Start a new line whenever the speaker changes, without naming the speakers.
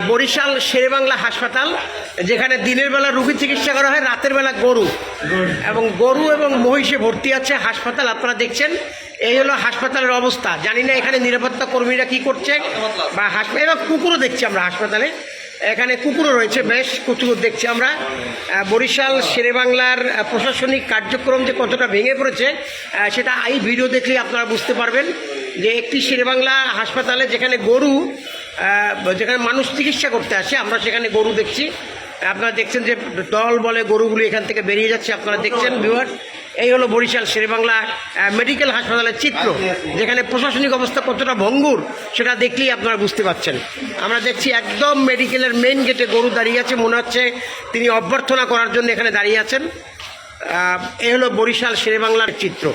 বরিশাল শেরেবাংলা হাসপাতাল, যেখানে দিনের বেলা রোগী চিকিৎসা করা হয়, রাতের বেলা গরু এবং মহিষে ভর্তি আছে হাসপাতাল। আপনারা দেখছেন এই হলো হাসপাতালের অবস্থা। জানি না এখানে নিরাপত্তা কর্মীরা কি করছে, বা এবার কুকুরও দেখছি আমরা হাসপাতালে, এখানে কুকুরও রয়েছে, বেশ কুকুর দেখছি আমরা। বরিশাল শেরেবাংলার প্রশাসনিক কার্যক্রম যে কতটা ভেঙে পড়েছে সেটা এই ভিডিও দেখলেই আপনারা বুঝতে পারবেন। যে একটি শেরেবাংলা হাসপাতালে যেখানে যেখানে মানুষ চিকিৎসা করতে আসে, আমরা সেখানে গরু দেখছি। আপনারা দেখছেন যে দল বলে গরুগুলি এখান থেকে বেরিয়ে যাচ্ছে, আপনারা দেখছেন ভিউয়ার। এই হলো বরিশাল শেরেবাংলা মেডিকেল হাসপাতালের চিত্র, যেখানে প্রশাসনিক অবস্থা কতটা ভঙ্গুর সেটা দেখলেই আপনারা বুঝতে পারছেন। আমরা দেখছি একদম মেডিকেলের মেইন গেটে গরু দাঁড়িয়ে আছে, মনে হচ্ছে তিনি অভ্যর্থনা করার জন্য এখানে দাঁড়িয়ে আছেন। এই হলো বরিশাল শেরেবাংলার চিত্র।